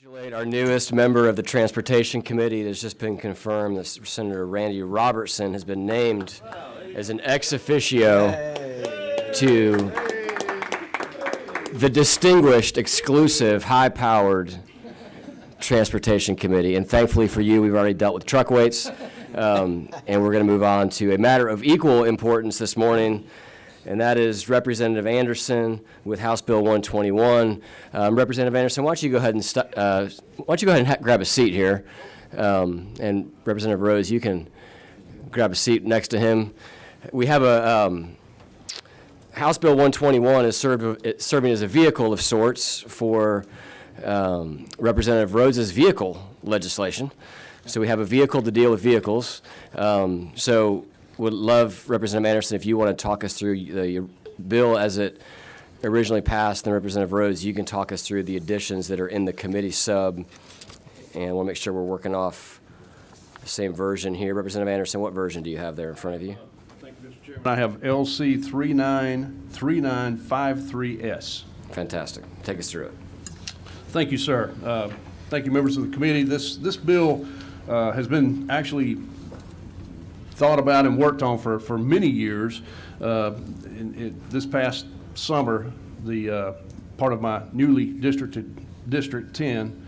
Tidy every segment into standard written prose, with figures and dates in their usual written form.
Congratulate our newest member of the Transportation Committee. It has just been confirmed that Senator Randy Robertson has been named as an ex officio to the distinguished, exclusive, high-powered Transportation Committee. And thankfully for you, we've already dealt with truck weights, and we're going to move on to a matter of equal importance this morning, and that is Representative Anderson with House Bill 121. Representative Anderson, why don't you go ahead and grab a seat here, and Representative Rose, you can grab a seat next to him. We have a House Bill 121 is serving as a vehicle of sorts for Representative Rose's vehicle legislation. So we have a vehicle to deal with vehicles. So would love, Representative Anderson, if you want to talk us through the bill as it originally passed, and Representative Rose, you can talk us through the additions that are in the committee sub, and we'll make sure we're working off the same version here. Representative Anderson, what version do you have there in front of you? Thank you, Mr. Chairman. I have LC 393953S. Fantastic. Take us through it. Thank you, sir. Thank you, members of the committee. This bill has been actually thought about and worked on for many years. This past summer, the part of my newly districted District 10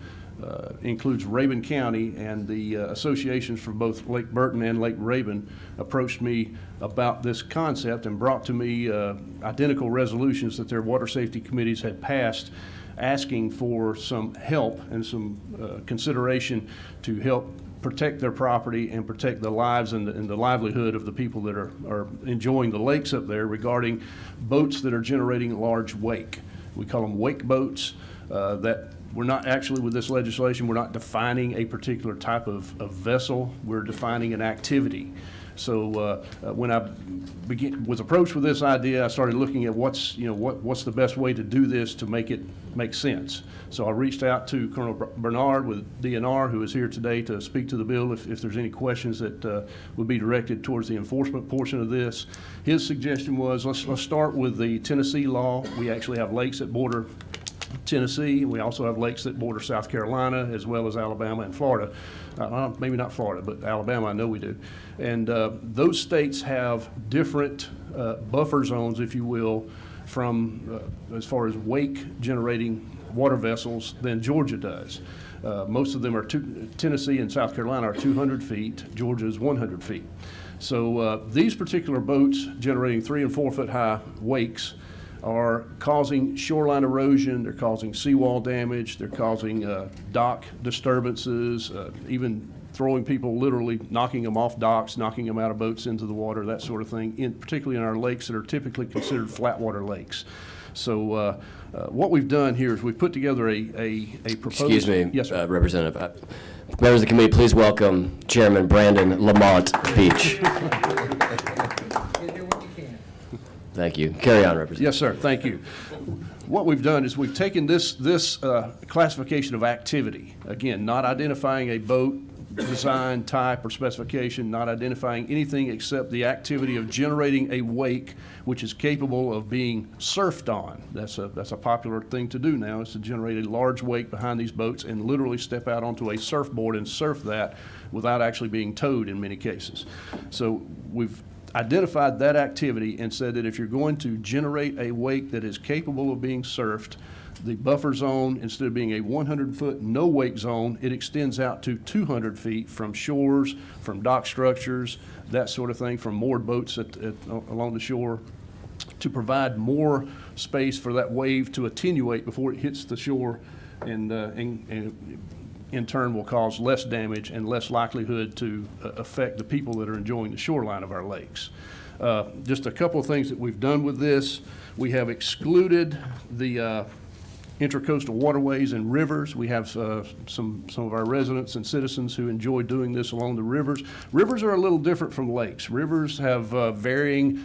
includes Rabun County, and the associations for both Lake Burton and Lake Rabun approached me about this concept and brought to me identical resolutions that their water safety committees had passed, asking for some help and some consideration to help protect their property and protect the lives and the livelihood of the people that are enjoying the lakes up there regarding boats that are generating large wake. We call them wake boats. That we're not actually, with this legislation, we're not defining a particular type of vessel. We're defining an activity. So when I was approached with this idea, I started looking at what's the best way to do this to make it make sense. So I reached out to Colonel Bernard with DNR, who is here today to speak to the bill if there's any questions that would be directed towards the enforcement portion of this. His suggestion was, let's start with the Tennessee law. We actually have lakes that border Tennessee. We also have lakes that border South Carolina, as well as Alabama and Florida. Maybe not Florida, but Alabama, I know we do. And those states have different buffer zones, if you will, from as far as wake generating water vessels than Georgia does. Most of them are, Tennessee and South Carolina are 200 feet. Georgia is 100 feet. So these particular boats generating 3 and 4 foot high wakes are causing shoreline erosion, they're causing seawall damage, they're causing dock disturbances, even throwing people, literally knocking them off docks, knocking them out of boats into the water, that sort of thing, particularly in our lakes that are typically considered flatwater lakes. So what we've done here is we've put together a proposal. Excuse me, yes, sir. Representative. Members of the committee, please welcome Chairman Brandon Lamont Beach. Thank you. Carry on, Representative. Yes, sir. Thank you. What we've done is we've taken this classification of activity, again, not identifying a boat design, type, or specification, not identifying anything except the activity of generating a wake which is capable of being surfed on. That's a popular thing to do now, is to generate a large wake behind these boats and literally step out onto a surfboard and surf that without actually being towed in many cases. So we've identified that activity and said that if you're going to generate a wake that is capable of being surfed, the buffer zone, instead of being a 100-foot no wake zone, it extends out to 200 feet from shores, from dock structures, that sort of thing, from moored boats along the shore, to provide more space for that wave to attenuate before it hits the shore, and in turn will cause less damage and less likelihood to affect the people that are enjoying the shoreline of our lakes. Just a couple of things that we've done with this. We have excluded the intracoastal waterways and rivers. We have some of our residents and citizens who enjoy doing this along the rivers. Rivers are a little different from lakes. Rivers have varying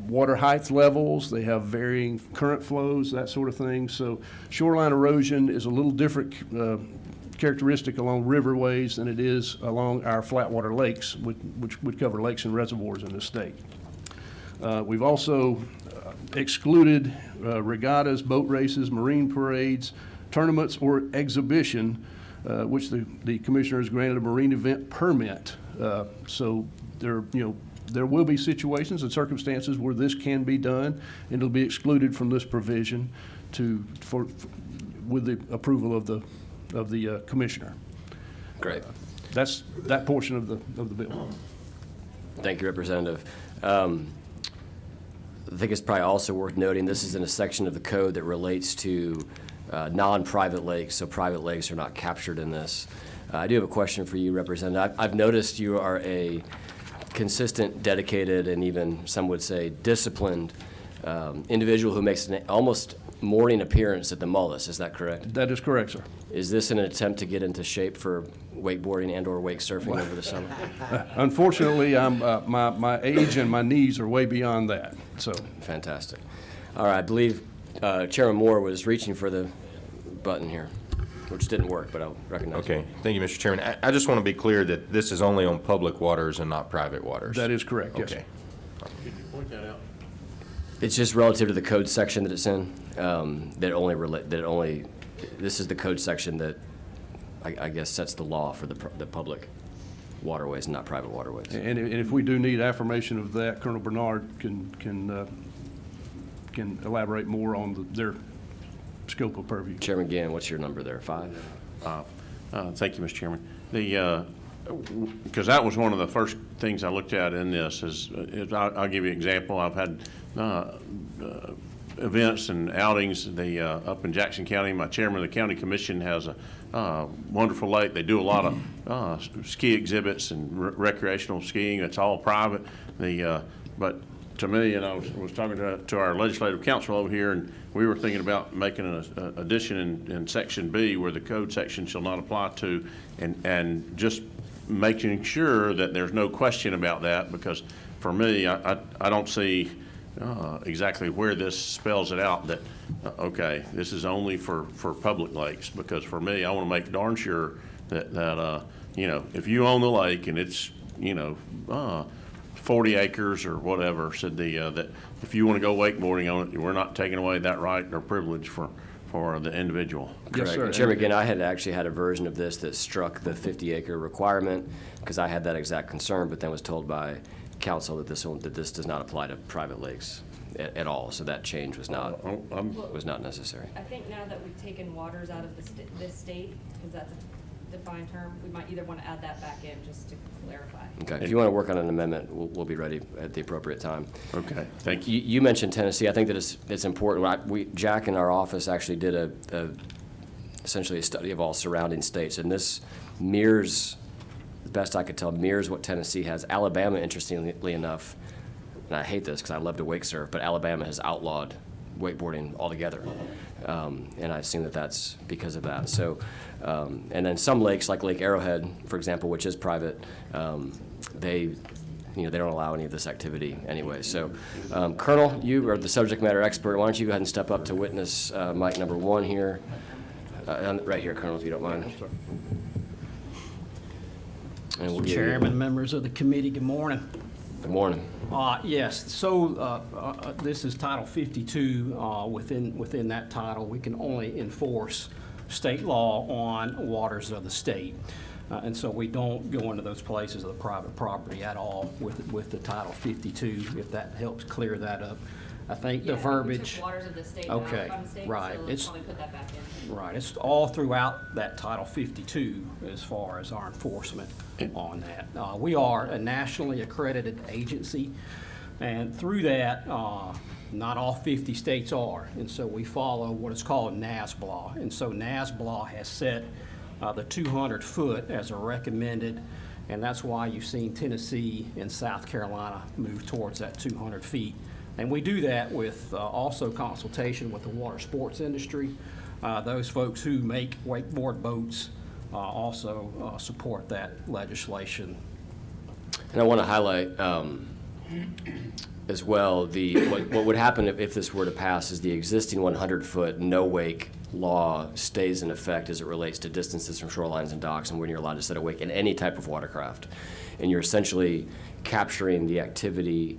water height levels. They have varying current flows, that sort of thing. So shoreline erosion is a little different characteristic along riverways than it is along our flatwater lakes, which would cover lakes and reservoirs in the state. We've also excluded regattas, boat races, marine parades, tournaments or exhibition, which the commissioner has granted a marine event permit. So there will be situations and circumstances where this can be done, and it'll be excluded from this provision with the approval of the commissioner. Great. That's that portion of the bill. Thank you, Representative. I think it's probably also worth noting, this is in a section of the code that relates to non-private lakes, so private lakes are not captured in this. I do have a question for you, Representative. I've noticed you are a consistent, dedicated, and even some would say disciplined individual who makes an almost morning appearance at the Mullis. Is that correct? That is correct, sir. Is this an attempt to get into shape for wakeboarding and/or wake surfing over the summer? Unfortunately, my age and my knees are way beyond that. So Fantastic. All right, I believe Chairman Moore was reaching for the button here, which didn't work, but I'll recognize it. Okay, thank you, Mr. Chairman. I just want to be clear that this is only on public waters and not private waters. that is correct. Yes, Okay. sir. It's just relative to the code section that it's in, this is the code section that I guess sets the law for the public waterways, not private waterways. And if we do need affirmation of that, Colonel Bernard can elaborate more on their scope of purview. Chairman Gann, what's your number there, 5? Thank you, Mr. Chairman. Because that was one of the first things I looked at in this is I'll give you an example. I've had events and outings up in Jackson County. My chairman of the county commission has a wonderful lake. They do a lot of ski exhibits and recreational skiing. It's all private. But to me, and I was talking to our legislative counsel over here, and we were thinking about making an addition in Section B where the code section shall not apply to, and just making sure that there's no question about that, because for me, I don't see exactly where this spells it out that, okay, this is only for public lakes, because for me, I want to make darn sure that if you own the lake and it's, 40 acres or whatever, said that if you want to go wakeboarding on it, we're not taking away that right or privilege for the individual. Yes, Correct. sir. And Chairman Gann, I had actually had a version of this that struck the 50-acre requirement because I had that exact concern, but then was told by council that this does not apply to private lakes at all. So that change was not necessary. I think now that we've taken waters out of this state, because that's a defined term, we might either want to add that back in just to clarify. Okay. If you want to work on an amendment, we'll be ready at the appropriate time. Okay, thank you. You mentioned Tennessee. I think that it's important. Jack in our office actually did essentially a study of all surrounding states, and this mirrors, the best I could tell, mirrors what Tennessee has. Alabama, interestingly enough, and I hate this because I love to wake surf, but Alabama has outlawed wakeboarding altogether. And I assume that that's because of that. So, and then some lakes, like Lake Arrowhead, for example, which is private, they don't allow any of this activity anyway. So, Colonel, you are the subject matter expert. Why don't you go ahead and step up to witness mic number 1 here. Right here, Colonel, if you don't mind. And we'll give you- Chairman, members of the committee, good morning. Good morning. Yes, so this is Title 52. Within that title, we can only enforce state law on waters of the state. And so we don't go into those places of the private property at all with the Title 52, if that helps clear that up. I think the Yeah, we verbiage. took waters of the state out Okay, from the state, right. so let's probably put that back in. Right, it's all throughout that Title 52 as far as our enforcement on that. We are a nationally accredited agency, and through that, not all 50 states are, and so we follow what is called NASBLA. And so NASBLA has set the 200 foot as a recommended, and that's why you've seen Tennessee and South Carolina move towards that 200 feet. And we do that with also consultation with the water sports industry. Those folks who make wakeboard boats also support that legislation. And I want to highlight as well, what would happen if this were to pass is the existing 100-foot no-wake law stays in effect as it relates to distances from shorelines and docks and when you're allowed to set a wake in any type of watercraft. And you're essentially capturing the activity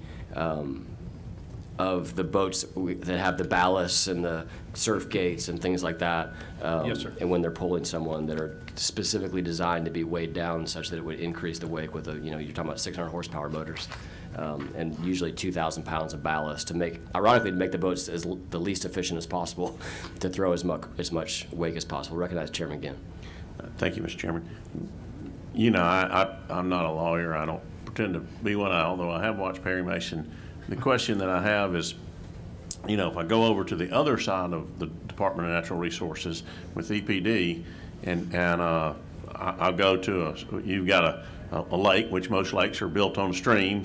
of the boats that have the ballasts and the surf gates and things like that. Yes, sir. And when they're pulling someone that are specifically designed to be weighed down such that it would increase the wake with you're talking about 600 horsepower motors. And usually 2,000 pounds of ballast to make the boats the least efficient as possible to throw as much wake as possible. Recognize Chairman Ginn. Thank you, Mr. Chairman. I'm not a lawyer. I don't pretend to be one, although I have watched Perry Mason. The question that I have is, if I go over to the other side of the Department of Natural Resources with EPD, and I'll go to you've got a lake, which most lakes are built on stream,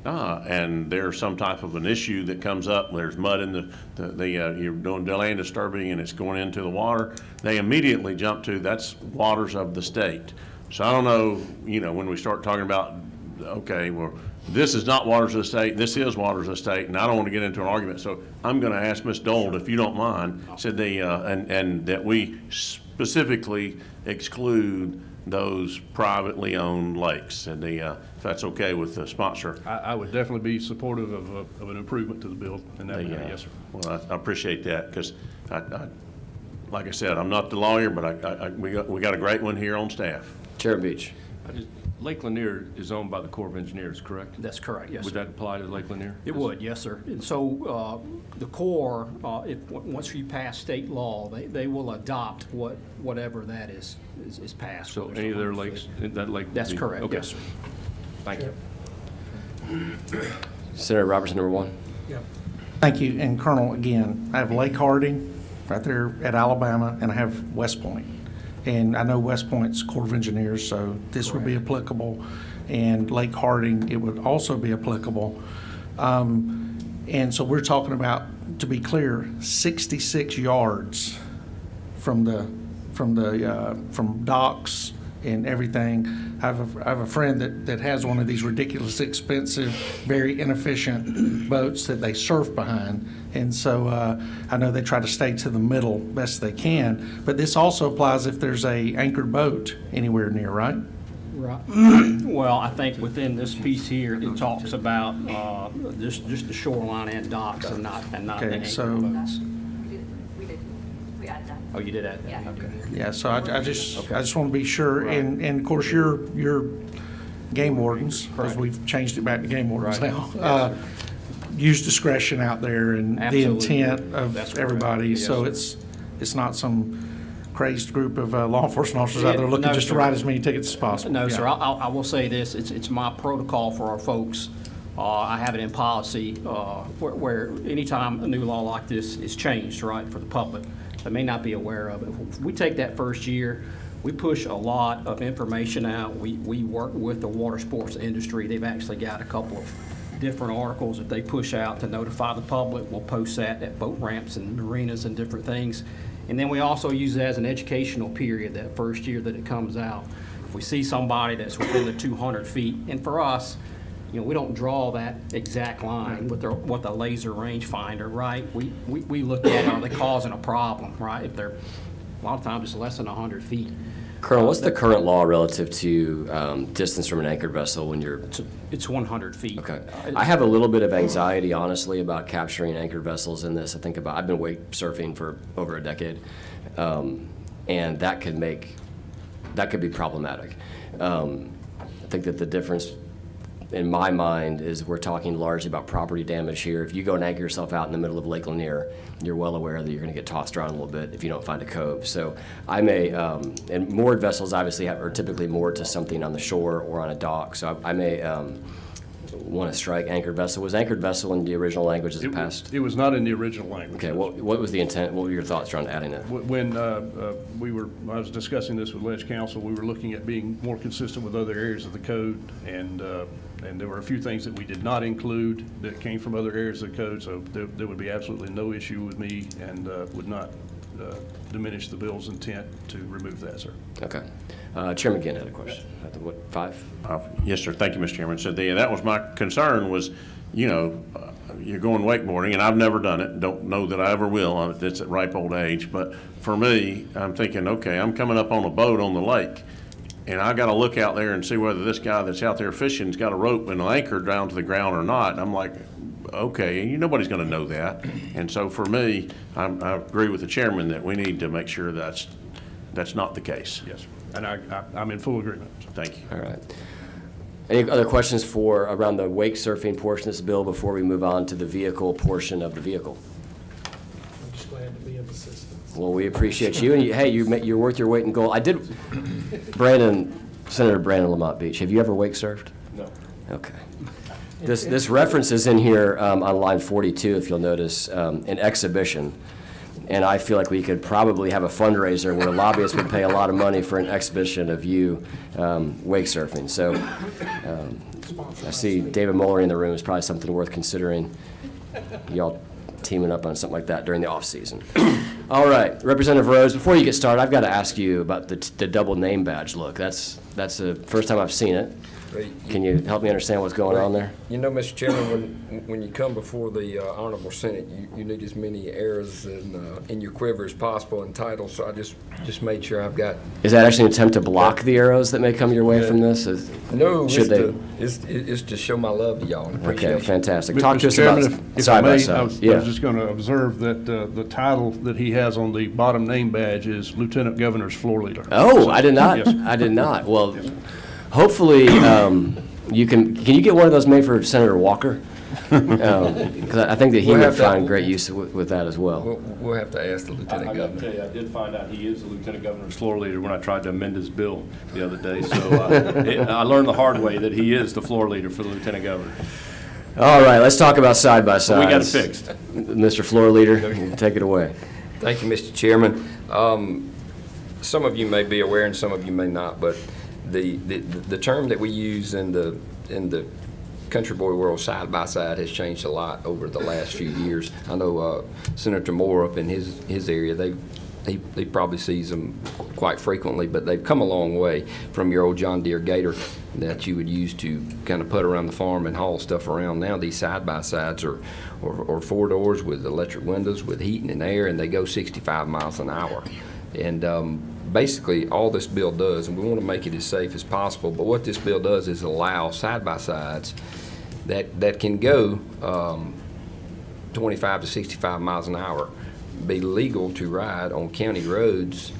and there's some type of an issue that comes up. There's mud in you're doing land disturbing and it's going into the water. They immediately jump to that's waters of the state. So I don't know, when we start talking about, okay, well, this is not waters of the state, this is waters of the state, and I don't want to get into an argument. So I'm going to ask Ms. Dole, if you don't mind, said and that we specifically exclude those privately owned lakes, and if that's okay with the sponsor. I would definitely be supportive of an improvement to the bill in that area, yes, sir. Well, I appreciate that, because like I said, I'm not the lawyer, but we got a great one here on staff. Chairman Beach. Lake Lanier is owned by the Corps of Engineers, correct? That's correct, yes, Would sir. that apply to Lake Lanier? It would, yes, sir. And so the Corps, once you pass state law, they will adopt whatever that is passed. So any of their lakes, that lake? would That's be- correct, okay. yes, sir. Thank you. Senator Robertson, number one. Thank you. And Colonel, again, I have Lake Harding right there at Alabama, and I have West Point. And I know West Point's Corps of Engineers, so this would be applicable. And Lake Harding, it would also be applicable. And so we're talking about, to be clear, 66 yards from docks and everything. I have a friend that has one of these ridiculously expensive, very inefficient boats that they surf behind. And so I know they try to stay to the middle best they can. But this also applies if there's a anchored boat anywhere near, right? Right. Well, I think within this piece here, it talks about just the shoreline and docks and not the Okay, anchor so- boats. We added that. Oh, you did that? Yeah. Okay. Yeah, so I just want to be sure. And of course, you're game wardens, because Correct. we've changed it back to game wardens Right. now. Use discretion out there and the Absolutely. intent of That's correct. everybody. Yes, So sir. it's not some crazy group of law enforcement officers out there looking No, just to sir. write as many tickets as possible. No, Yeah. sir, I will say this, it's my protocol for our folks. I have it in policy where anytime a new law like this is changed, right, for the public, that may not be aware of it. If we take that first year, we push a lot of information out. We work with the water sports industry. They've actually got a couple of different articles that they push out to notify the public. We'll post that at boat ramps and marinas and different things. And then we also use it as an educational period, that first year that it comes out. If we see somebody that's within the 200 feet, and for us, we don't draw that exact line with the laser rangefinder, right? We look at, are they causing a problem, right? If they're, a lot of times it's less than 100 feet. Colonel, what's the current law relative to distance from an anchored vessel when you're? It's 100 feet. Okay. I have a little bit of anxiety, honestly, about capturing anchored vessels in this. I've been wake surfing for over a decade, and that could be problematic. I think that the difference in my mind is we're talking largely about property damage here. If you go and anchor yourself out in the middle of Lake Lanier, you're well aware that you're going to get tossed around a little bit if you don't find a cove. So I may, and moored vessels obviously are typically moored to something on the shore or on a dock. So I may want to strike anchored vessel. Was anchored vessel in the original language as it passed? It was not in the original language. Okay, what was the intent? What were your thoughts around adding it? When I was discussing this with Ledge Council, we were looking at being more consistent with other areas of the code, and there were a few things that we did not include that came from other areas of the code, so there would be absolutely no issue with me, and would not diminish the bill's intent to remove that, sir. Okay. Chairman Ginn had a question. What, 5? Yes, sir. Thank you, Mr. Chairman. So that was my concern was, you're going wakeboarding, and I've never done it. Don't know that I ever will. It's at ripe old age. But for me, I'm thinking, okay, I'm coming up on a boat on the lake, and I got to look out there and see whether this guy that's out there fishing's got a rope and an anchor down to the ground or not. And I'm like, okay, and nobody's going to know that. And so for me, I agree with the chairman that we need to make sure that's not the case. Yes, and I'm in full agreement. Thank you. All right. Any other questions around the wake surfing portion of this bill before we move on to the vehicle portion of the vehicle? I'm just glad to be of assistance. Well, we appreciate you, and hey, you're worth your weight in gold. Senator Brandon Lamont Beach, have you ever wake surfed? No. Okay. This reference is in here on line 42, if you'll notice, an exhibition. And I feel like we could probably have a fundraiser where lobbyists would pay a lot of money for an exhibition of you wake surfing. So I see David Moller in the room is probably something worth considering, y'all teaming up on something like that during the off-season. All right, Representative Rose, before you get started, I've got to ask you about the double name badge look. That's the first time I've seen it. Can you help me understand what's going on there? You know, Mr. Chairman, when you come before the Honorable Senate, you need as many arrows in your quiver as possible in titles, so I just made sure I've got. Is that actually an attempt to block the arrows that may come your way from this? No, Should they? It's to show my love to y'all and Okay, appreciation. fantastic. Talk to Mr. us Chairman, about if I side by may, side. I was just going to observe that the title that he has on the bottom name badge is Lieutenant Governor's Floor Leader. Oh, I did not. Yes. I did not. Well, hopefully, you can you get one of those made for Senator Walker? Because I think that he We'll would have to- find great use with that as well. We'll have to ask the I Lieutenant got to Governor. tell you, I did find out he is the Lieutenant Governor's floor leader when I tried to amend his bill the other day. So I learned the hard way that he is the floor leader for the Lieutenant Governor. All right, let's talk about side by sides. We got it fixed. Mr. Floor Leader, take it away. Thank you, Mr. Chairman. Some of you may be aware and some of you may not, but the term that we use in the country boy world, side by side, has changed a lot over the last few years. I know Senator Moore up in his area, he probably sees them quite frequently, but they've come a long way from your old John Deere Gator that you would use to kind of put around the farm and haul stuff around. Now these side by sides are four doors with electric windows with heating and air, and they go 65 miles an hour. And basically, all this bill does, and we want to make it as safe as possible, but what this bill does is allow side-by-sides that can go 25 to 65 miles an hour be legal to ride on county roads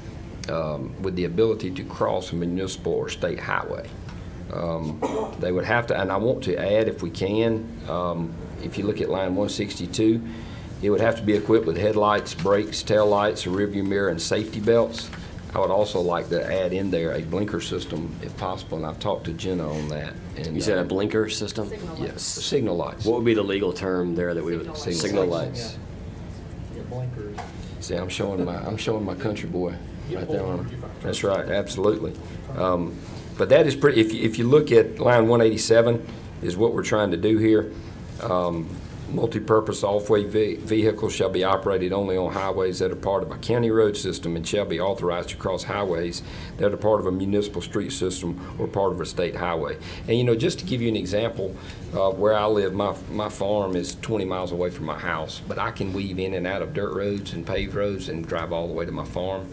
with the ability to cross a municipal or state highway. They would have to, and I want to add, if we can, if you look at line 162, it would have to be equipped with headlights, brakes, taillights, a rearview mirror, and safety belts. I would also like to add in there a blinker system if possible, and I've talked to Jenna on that. And You said a blinker system? Signal yes, lights. signal lights. What would be the legal term there that we would, Signal signal lights. lights? Your blinkers. See, I'm showing my country boy You right pull there on them, it. you find That's right, absolutely. But that is pretty. If you look at line 187, is what we're trying to do here. Multi-purpose off-way vehicles shall be operated only on highways that are part of a county road system and shall be authorized to cross highways that are part of a municipal street system or part of a state highway. And you know, just to give you an example, where I live, my farm is 20 miles away from my house, but I can weave in and out of dirt roads and paved roads and drive all the way to my farm.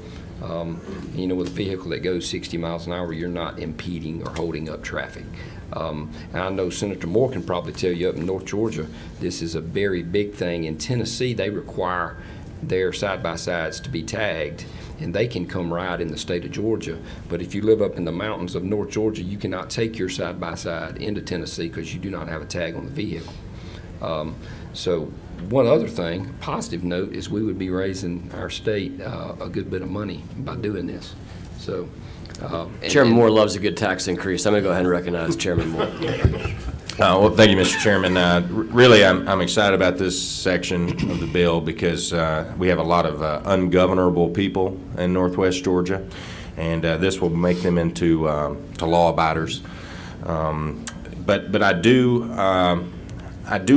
You know, with a vehicle that goes 60 miles an hour, you're not impeding or holding up traffic. And I know Senator Moore can probably tell you up in North Georgia, this is a very big thing. In Tennessee, they require their side-by-sides to be tagged, and they can come ride in the state of Georgia. But if you live up in the mountains of North Georgia, you cannot take your side-by-side into Tennessee because you do not have a tag on the vehicle. So one other thing, positive note, is we would be raising our state a good bit of money by doing this. So. Chairman Moore loves a good tax increase. I'm going to go ahead and recognize Chairman Moore. Well, thank you, Mr. Chairman. Really, I'm excited about this section of the bill because we have a lot of ungovernable people in Northwest Georgia, and this will make them into to law abiders. But I do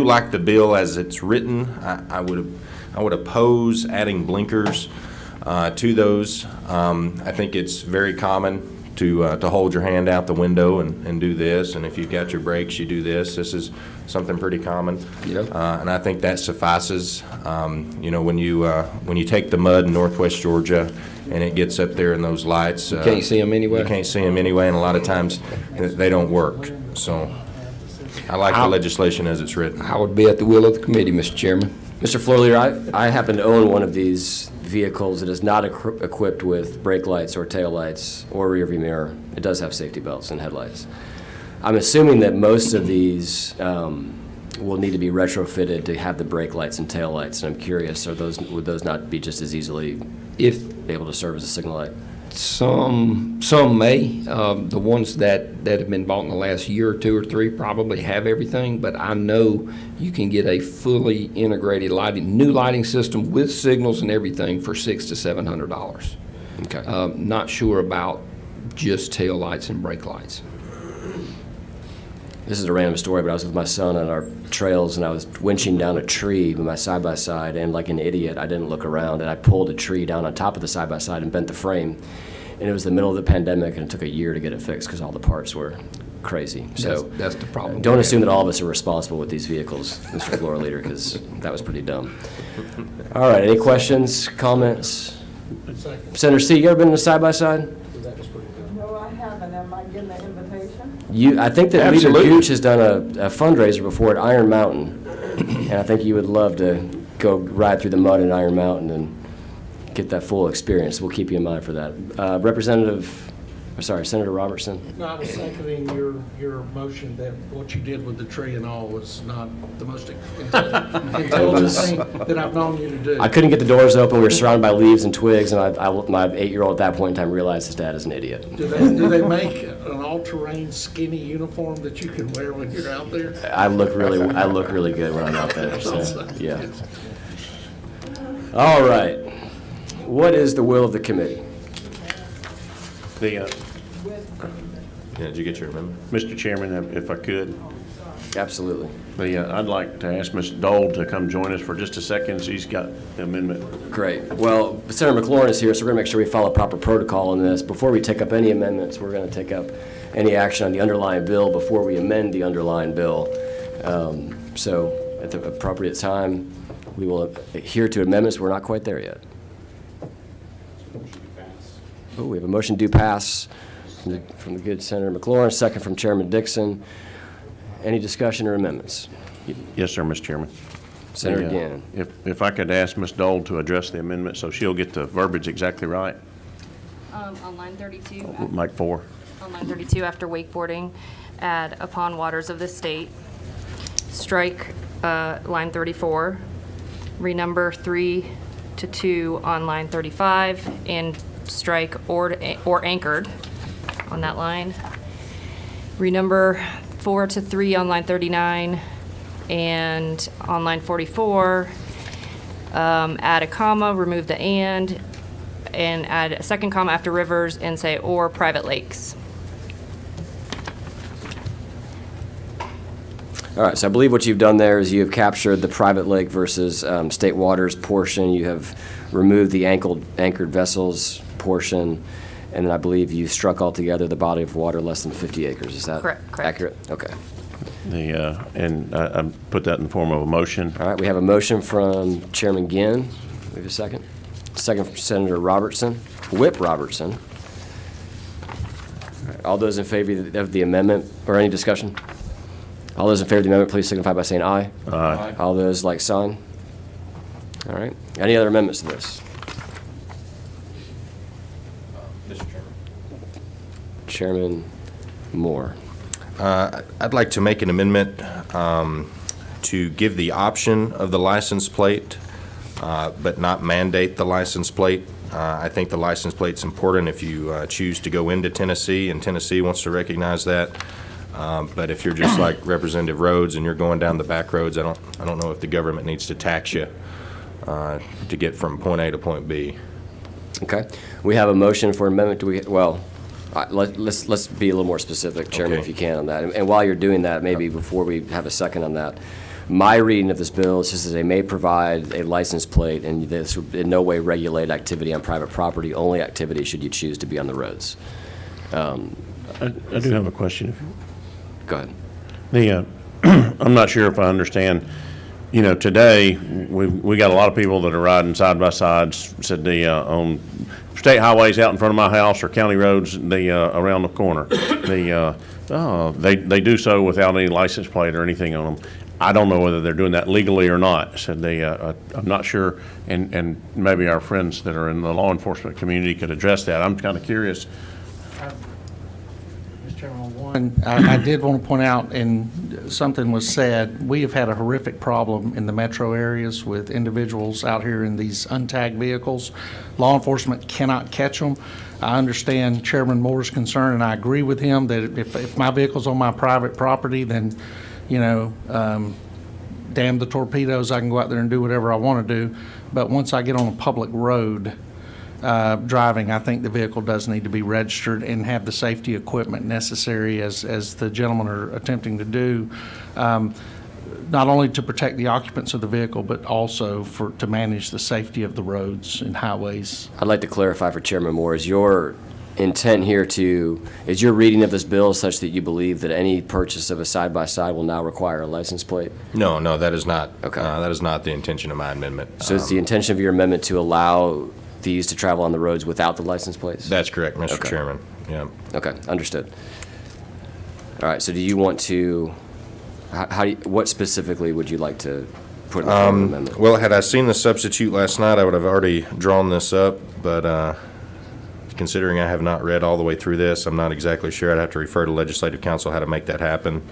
like the bill as it's written. I would oppose adding blinkers to those. I think it's very common to hold your hand out the window and do this, and if you've got your brakes, you do this. This is something pretty common. Yep. And I think that suffices. You know, when you take the mud in Northwest Georgia and it gets up there in those lights, You can't see them anyway? You can't see them anyway, and a lot of times they don't work. So I like the legislation as it's written. I would be at the will of the committee, Mr. Chairman. Mr. Floor Leader, I happen to own one of these vehicles that is not equipped with brake lights or tail lights or rear view mirror. It does have safety belts and headlights. I'm assuming that most of these will need to be retrofitted to have the brake lights and tail lights, and I'm curious, would those not be just as easily able to serve as a signal light? Some may. The ones that have been bought in the last year or 2 or 3 probably have everything, but I know you can get a fully integrated new lighting system with signals and everything for $600 to $700. Okay. Not sure about just tail lights and brake lights. This is a random story, but I was with my son on our trails, and I was winching down a tree with my side-by-side, and like an idiot, I didn't look around, and I pulled a tree down on top of the side-by-side and bent the frame. And it was the middle of the pandemic, and it took a year to get it fixed because all the parts were crazy. So That's the problem. don't assume that all of us are responsible with these vehicles, Mr. Floor Leader, because that was pretty dumb. All right, any questions, comments? Second. Senator C, you ever been in a side-by-side? That was pretty good. No, I haven't. Am I getting an invitation? I think that Leader Absolutely. Gooch has done a fundraiser before at Iron Mountain, and I think you would love to go ride through the mud in Iron Mountain and get that full experience. We'll keep you in mind for that. Senator Robertson? No, I was seconding your motion that what you did with the tree and all was not the most intelligent thing that I've known you to do. I couldn't get the doors open. We were surrounded by leaves and twigs, and my 8-year-old at that point in time realized his dad is an idiot. Do they make an all-terrain skinny uniform that you can wear when you're out there? I look really good when I'm out there, so, yeah. All right. What is the will of the committee? Yeah, did you get your amendment? Mr. Chairman, if I could, Absolutely. I'd like to ask Ms. Dole to come join us for just a second. She's got the amendment. Great. Well, Senator McLaurin is here, so we're going to make sure we follow proper protocol on this. Before we take up any amendments, we're going to take up any action on the underlying bill before we amend the underlying bill. So at the appropriate time, we will adhere to amendments. We're not quite there yet. Oh, we have a motion to pass from the good Senator McLaurin, second from Chairman Dixon. Any discussion or amendments? Yes, sir, Mr. Chairman. Senator Gannon. If I could ask Ms. Dole to address the amendment so she'll get the verbiage exactly right. On line 32. Mike 4. On line 32, after wakeboarding, add upon waters of the state. Strike line 34, renumber 3 to 2 on line 35, and strike or anchored on that line. Renumber 4 to 3 on line 39, and on line 44, add a comma, remove the and add a second comma after rivers and say or private lakes. All right, so I believe what you've done there is you have captured the private lake versus state waters portion. You have removed the anchored vessels portion, and then I believe you struck altogether the body of water less than 50 acres. Is that Correct. accurate? Okay. And I put that in the form of a motion. All right, we have a motion from Chairman Ginn. We have a second. Second from Senator Robertson, Whip Robertson. All right, all those in favor of the amendment, or any discussion? All those in favor of the amendment, please signify by saying aye. Aye. All those like sign. All right. Any other amendments to this? Mr. Chairman. Chairman Moore. I'd like to make an amendment to give the option of the license plate, but not mandate the license plate. I think the license plate's important if you choose to go into Tennessee, and Tennessee wants to recognize that. But if you're just like Representative Rhodes and you're going down the back roads, I don't know if the government needs to tax you to get from point A to point B. Okay. We have a motion for amendment. Let's be a little more specific, Chairman, Okay. if you can, on that. And while you're doing that, maybe before we have a second on that, my reading of this bill is just that they may provide a license plate, and this would in no way regulate activity on private property, only activity should you choose to be on the roads. I do have a question. Go ahead. I'm not sure if I understand. You know, today we got a lot of people that are riding side by sides, said on state highways out in front of my house or county roads, around the corner. They do so without any license plate or anything on them. I don't know whether they're doing that legally or not, so I'm not sure, and maybe our friends that are in the law enforcement community could address that. I'm kind of curious. Mr. Chairman, one, I did want to point out, and something was said, we have had a horrific problem in the metro areas with individuals out here in these untagged vehicles. Law enforcement cannot catch them. I understand Chairman Moore's concern, and I agree with him that if my vehicle's on my private property, then, you know, damn the torpedoes, I can go out there and do whatever I want to do. But once I get on a public road driving, I think the vehicle does need to be registered and have the safety equipment necessary, as the gentlemen are attempting to do, not only to protect the occupants of the vehicle, but also to manage the safety of the roads and highways. I'd like to clarify for Chairman Moore, is your intent here is your reading of this bill such that you believe that any purchase of a side-by-side will now require a license plate? No, that is not. Okay. That is not the intention of my amendment. So it's the intention of your amendment to allow these to travel on the roads without the license plates? That's correct, Mr. Okay. Chairman. Yeah. Okay, understood. All right, so do you want to, what specifically would you like to put in the form of the amendment? Well, had I seen the substitute last night, I would have already drawn this up, but considering I have not read all the way through this, I'm not exactly sure. I'd have to refer to Legislative Council how to make that happen,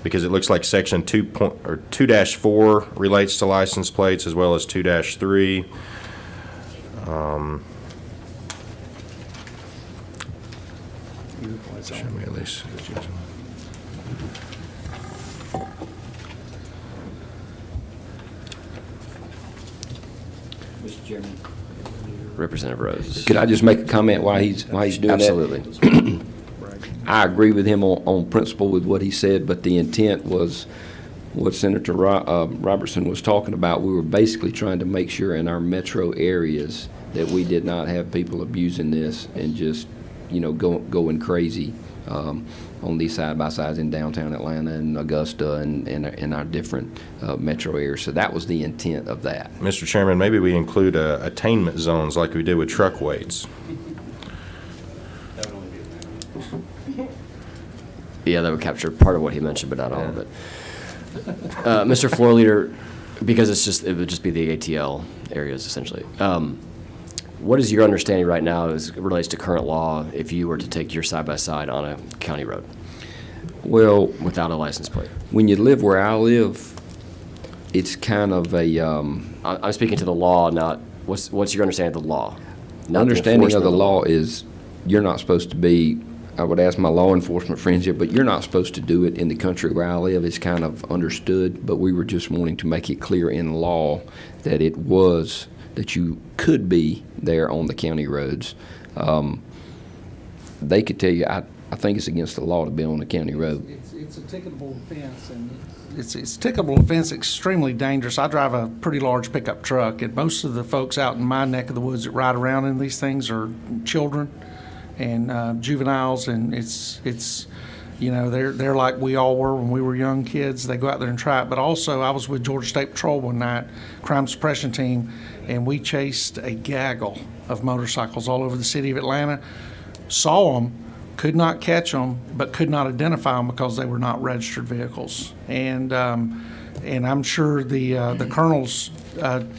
because it looks like Section 2-4 relates to license plates as well as 2-3. Show me at least. Mr. Chairman. Representative Rose. Could I just make a comment while he's doing that? Absolutely. I agree with him on principle with what he said, but the intent was what Senator Robertson was talking about. We were basically trying to make sure in our metro areas that we did not have people abusing this and just, you know, going crazy on these side-by-sides in downtown Atlanta and Augusta and in our different metro areas. So that was the intent of that. Mr. Chairman, maybe we include attainment zones like we did with truck weights. Yeah, that would capture part of what he mentioned, but not all of it. Mr. Floor Leader, because it would just be the ATL areas essentially. What is your understanding right now as it relates to current law if you were to take your side-by-side on a county road? Well, without a license plate? When you live where I live, it's kind of a... I'm speaking to the law, not... What's your understanding of the law? Not understanding of the law is you're not supposed to be... I would ask my law enforcement friends here, but you're not supposed to do it in the country where I live. It's kind of understood, but we were just wanting to make it clear in law that it was... that you could be there on the county roads. They could tell you, I think it's against the law to be on the county road. It's a ticketable offense, and it's ticketable offense, extremely dangerous. I drive a pretty large pickup truck, and most of the folks out in my neck of the woods that ride around in these things are children and juveniles, and it's you know, they're like we all were when we were young kids. They go out there and try it. But also, I was with Georgia State Patrol one night, crime suppression team, and we chased a gaggle of motorcycles all over the city of Atlanta. Saw them, could not catch them, but could not identify them because they were not registered vehicles. And I'm sure the colonel's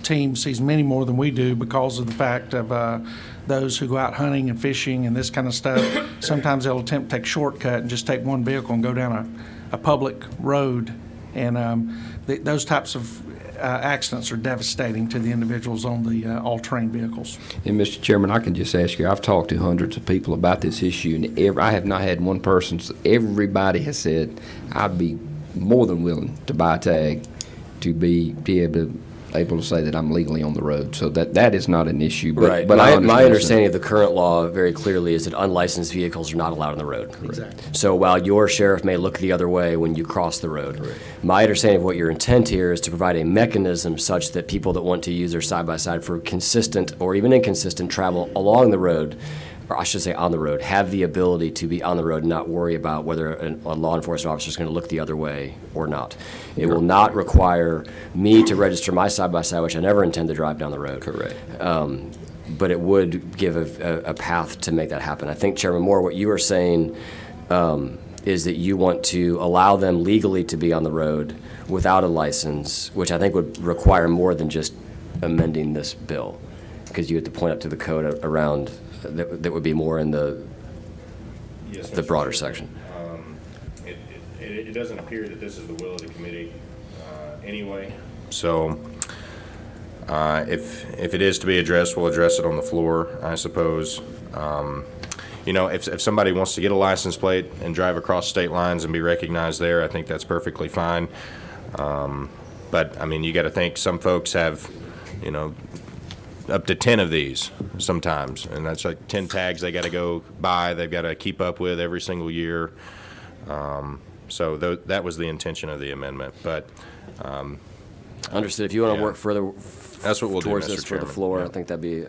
team sees many more than we do because of the fact of those who go out hunting and fishing and this kind of stuff. Sometimes they'll attempt to take a shortcut and just take one vehicle and go down a public road. And those types of accidents are devastating to the individuals on the all-terrain vehicles. And Mr. Chairman, I can just ask you, I've talked to hundreds of people about this issue, and I have not had one person, everybody has said, I'd be more than willing to buy a tag to be able to say that I'm legally on the road. So that is not an issue. But, right. But my understanding of the current law very clearly is that unlicensed vehicles are not allowed on the road. Exactly. So while your sheriff may look the other way when you cross the road, my understanding of what your intent here is to provide a mechanism such that people that want to use their side-by-side for consistent or even inconsistent travel along the road, or I should say on the road, have the ability to be on the road and not worry about whether a law enforcement officer is going to look the other way or not. It will not require me to register my side-by-side, which I never intend to drive down the road. Correct. but it would give a path to make that happen. I think, Chairman Moore, what you were saying is that you want to allow them legally to be on the road without a license, which I think would require more than just amending this bill, because you have to point up to the code around, that would be more in the broader section. It doesn't appear that this is the will of the committee anyway. So if it is to be addressed, we'll address it on the floor, I suppose. You know, if somebody wants to get a license plate and drive across state lines and be recognized there, I think that's perfectly fine. But, I mean, you got to think some folks have, you know, up to 10 of these sometimes, and that's like 10 tags they got to go buy, they've got to keep up with every single year. So that was the intention of the amendment, but Understood. If you want to Yeah. work further that's what we'll do, towards Mr. this for the Chairman. floor, Yeah. I think that'd be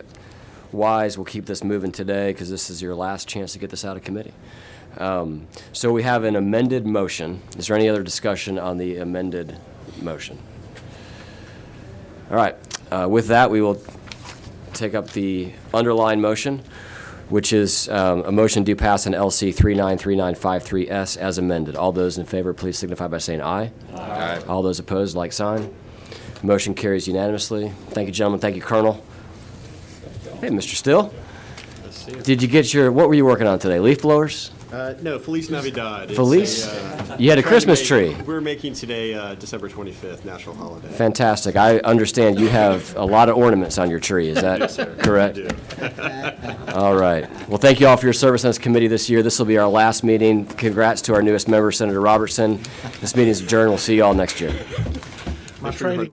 wise. We'll keep this moving today because this is your last chance to get this out of committee. So we have an amended motion. Is there any other discussion on the amended motion? All right. With that, we will take up the underlying motion, which is a motion to pass an LC 393953S as amended. All those in favor, please signify by saying aye. Aye. All those opposed, like sign. Motion carries unanimously. Thank you, gentlemen. Thank you, Colonel. Hey, Mr. Still. Did you get what were you working on today? Leaf blowers? No, Feliz Navidad. It's Feliz? a, You had a trying to Christmas make- tree. We're making today December 25th, national holiday. Fantastic. I understand you have a lot of ornaments on your tree. Is that correct? All right. Well, thank you all for your service on this committee this year. This will be our last meeting. Congrats to our newest member, Senator Robertson. This meeting is adjourned. We'll see you all next year. My training.